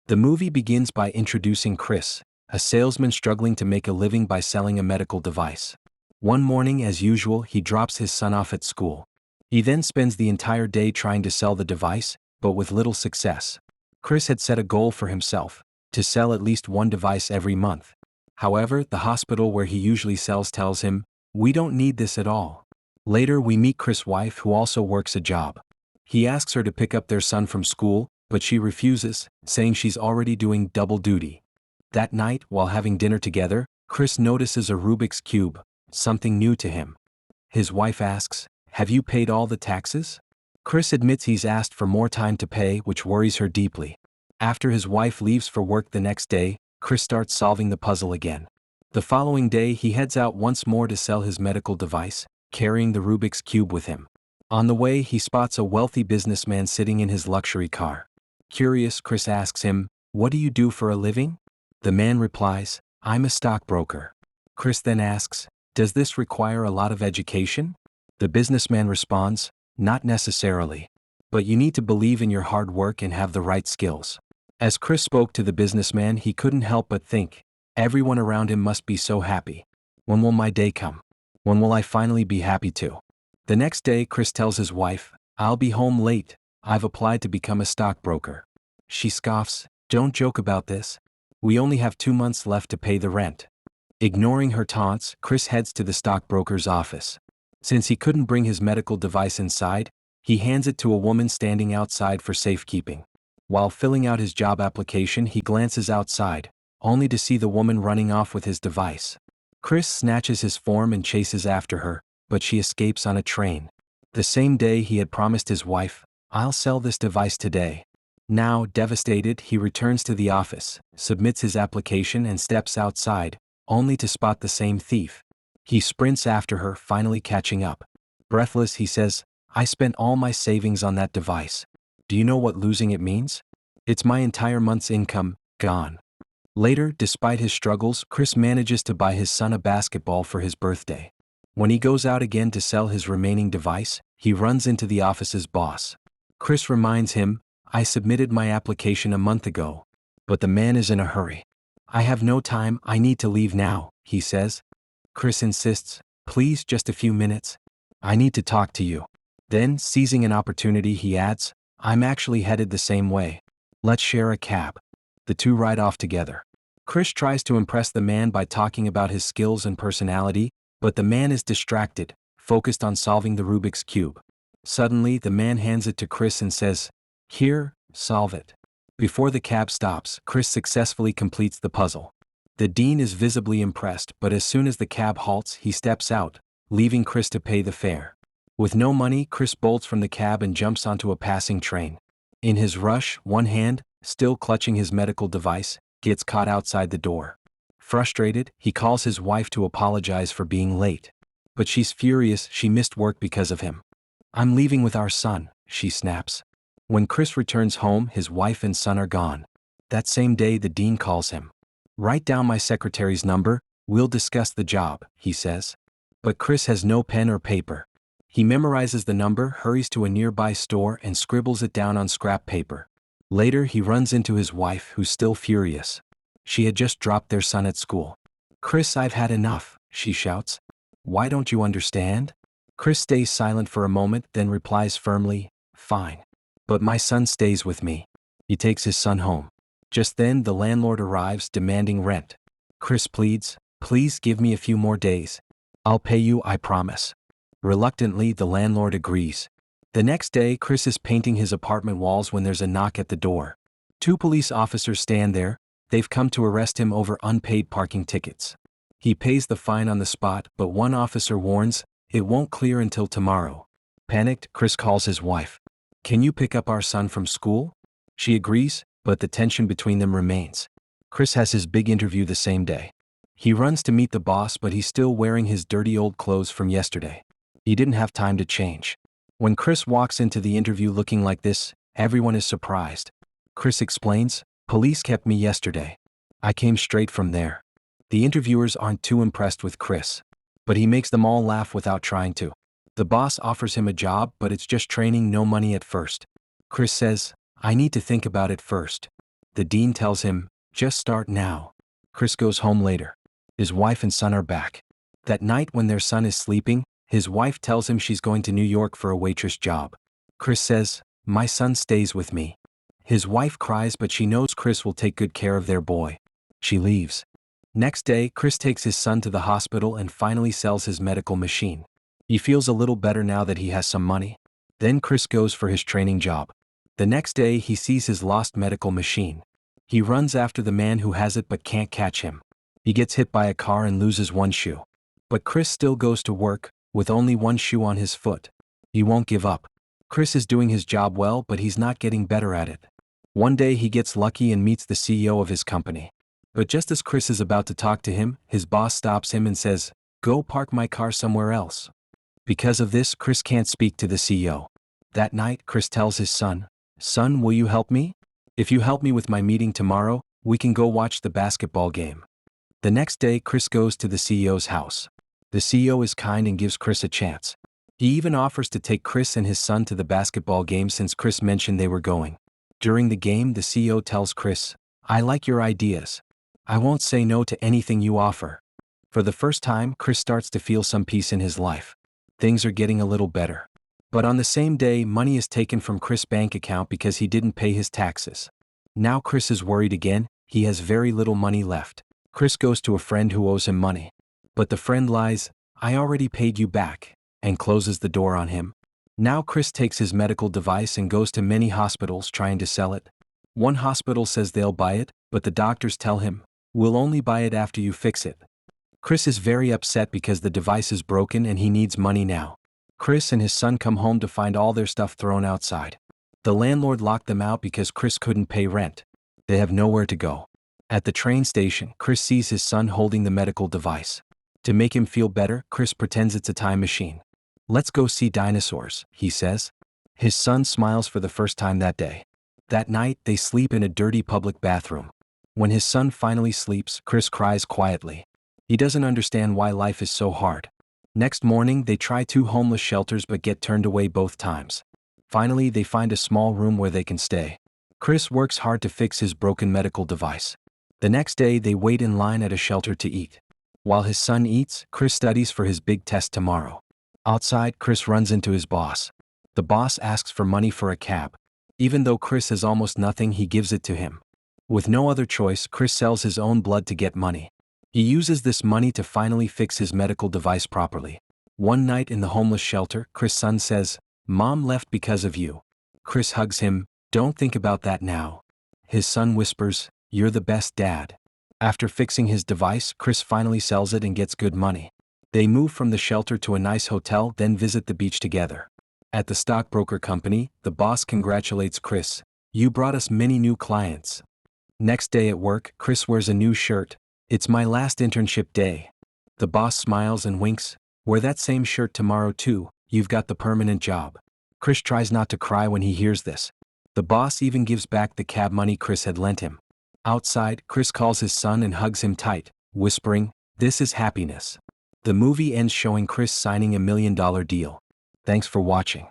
The movie begins by introducing Chris, a salesman struggling to make a living by selling a medical device. One morning, as usual, he drops his son off at school. He then spends the entire day trying to sell the device, but with little success. Chris had set a goal for himself, to sell at least one device every month. However, the hospital where he usually sells tells him, "We don't need this at all." Later we meet Chris' wife, who also works a job. He asks her to pick up their son from school, but she refuses, saying she's already doing double duty. That night, while having dinner together, Chris notices a Rubik's Cube, something new to him. His wife asks, "Have you paid all the taxes?" Chris admits he's asked for more time to pay, which worries her deeply. After his wife leaves for work the next day, Chris starts solving the puzzle again. The following day he heads out once more to sell his medical device, carrying the Rubik's Cube with him. On the way he spots a wealthy businessman sitting in his luxury car. Curious, Chris asks him, "What do you do for a living?" The man replies, "I'm a stockbroker." Chris then asks, "Does this require a lot of education?" The businessman responds, "Not necessarily. But you need to believe in your hard work and have the right skills." As Chris spoke to the businessman, he couldn't help but think, everyone around him must be so happy. When will my day come? When will I finally be happy too? The next day, Chris tells his wife, "I'll be home late. I've applied to become a stockbroker." She scoffs, "Don't joke about this. We only have 2 months left to pay the rent." Ignoring her taunts, Chris heads to the stockbroker's office. Since he couldn't bring his medical device inside, he hands it to a woman standing outside for safekeeping. While filling out his job application, he glances outside, only to see the woman running off with his device. Chris snatches his form and chases after her, but she escapes on a train. The same day he had promised his wife, "I'll sell this device today." Now, devastated, he returns to the office, submits his application and steps outside, only to spot the same thief. He sprints after her, finally catching up. Breathless, he says, "I spent all my savings on that device. Do you know what losing it means? It's my entire month's income, gone." Later, despite his struggles, Chris manages to buy his son a basketball for his birthday. When he goes out again to sell his remaining device, he runs into the office's boss. Chris reminds him, "I submitted my application a month ago." But the man is in a hurry. "I have no time, I need to leave now," he says. Chris insists, "Please, just a few minutes. I need to talk to you." Then, seizing an opportunity, he adds, "I'm actually headed the same way. Let's share a cab." The two ride off together. Chris tries to impress the man by talking about his skills and personality, but the man is distracted, focused on solving the Rubik's Cube. Suddenly, the man hands it to Chris and says, "Here, solve it." Before the cab stops, Chris successfully completes the puzzle. The dean is visibly impressed, but as soon as the cab halts, he steps out, leaving Chris to pay the fare. With no money, Chris bolts from the cab and jumps onto a passing train. In his rush, one hand, still clutching his medical device, gets caught outside the door. Frustrated, he calls his wife to apologize for being late. But she's furious she missed work because of him. "I'm leaving with our son," she snaps. When Chris returns home, his wife and son are gone. That same day, the dean calls him. "Write down my secretary's number, we'll discuss the job," he says. But Chris has no pen or paper. He memorizes the number, hurries to a nearby store and scribbles it down on scrap paper. Later, he runs into his wife, who's still furious. She had just dropped their son at school. "Chris, I've had enough," she shouts. "Why don't you understand?" Chris stays silent for a moment, then replies firmly, "Fine. But my son stays with me." He takes his son home. Just then, the landlord arrives, demanding rent. Chris pleads, "Please give me a few more days. I'll pay you, I promise." Reluctantly, the landlord agrees. The next day, Chris is painting his apartment walls when there's a knock at the door. 2 police officers stand there. They've come to arrest him over unpaid parking tickets. He pays the fine on the spot, but one officer warns, it won't clear until tomorrow. Panicked, Chris calls his wife. "Can you pick up our son from school?" She agrees, but the tension between them remains. Chris has his big interview the same day. He runs to meet the boss, but he's still wearing his dirty old clothes from yesterday. He didn't have time to change. When Chris walks into the interview looking like this, everyone is surprised. Chris explains, "Police kept me yesterday. I came straight from there." The interviewers aren't too impressed with Chris, but he makes them all laugh without trying to. The boss offers him a job, but it's just training, no money at first. Chris says, "I need to think about it first." The dean tells him, just start now. Chris goes home later. His wife and son are back. That night when their son is sleeping, his wife tells him she's going to New York for a waitress job. Chris says, my son stays with me. His wife cries, but she knows Chris will take good care of their boy. She leaves. Next day, Chris takes his son to the hospital and finally sells his medical machine. He feels a little better now that he has some money. Then Chris goes for his training job. The next day, he sees his lost medical machine. He runs after the man who has it but can't catch him. He gets hit by a car and loses one shoe. But Chris still goes to work, with only one shoe on his foot. He won't give up. Chris is doing his job well, but he's not getting better at it. One day he gets lucky and meets the CEO of his company. But just as Chris is about to talk to him, his boss stops him and says, go park my car somewhere else. Because of this, Chris can't speak to the CEO. That night, Chris tells his son, son, will you help me? If you help me with my meeting tomorrow, we can go watch the basketball game. The next day, Chris goes to the CEO's house. The CEO is kind and gives Chris a chance. He even offers to take Chris and his son to the basketball game since Chris mentioned they were going. During the game, the CEO tells Chris, I like your ideas. I won't say no to anything you offer. For the first time, Chris starts to feel some peace in his life. Things are getting a little better. But on the same day, money is taken from Chris' bank account because he didn't pay his taxes. Now Chris is worried again. He has very little money left. Chris goes to a friend who owes him money. But the friend lies, I already paid you back, and closes the door on him. Now Chris takes his medical device and goes to many hospitals trying to sell it. One hospital says they'll buy it, but the doctors tell him, we'll only buy it after you fix it. Chris is very upset because the device is broken and he needs money now. Chris and his son come home to find all their stuff thrown outside. The landlord locked them out because Chris couldn't pay rent. They have nowhere to go. At the train station, Chris sees his son holding the medical device. To make him feel better, Chris pretends it's a time machine. Let's go see dinosaurs, he says. His son smiles for the first time that day. That night, they sleep in a dirty public bathroom. When his son finally sleeps, Chris cries quietly. He doesn't understand why life is so hard. Next morning, they try 2 homeless shelters but get turned away both times. Finally, they find a small room where they can stay. Chris works hard to fix his broken medical device. The next day, they wait in line at a shelter to eat. While his son eats, Chris studies for his big test tomorrow. Outside, Chris runs into his boss. The boss asks for money for a cab. Even though Chris has almost nothing, he gives it to him. With no other choice, Chris sells his own blood to get money. He uses this money to finally fix his medical device properly. One night in the homeless shelter, Chris' son says, Mom left because of you. Chris hugs him, don't think about that now. His son whispers, you're the best dad. After fixing his device, Chris finally sells it and gets good money. They move from the shelter to a nice hotel, then visit the beach together. At the stockbroker company, the boss congratulates Chris. You brought us many new clients. Next day at work, Chris wears a new shirt. It's my last internship day. The boss smiles and winks. Wear that same shirt tomorrow too, you've got the permanent job. Chris tries not to cry when he hears this. The boss even gives back the cab money Chris had lent him. Outside, Chris calls his son and hugs him tight, whispering, this is happiness. The movie ends showing Chris signing $1 million deal. Thanks for watching.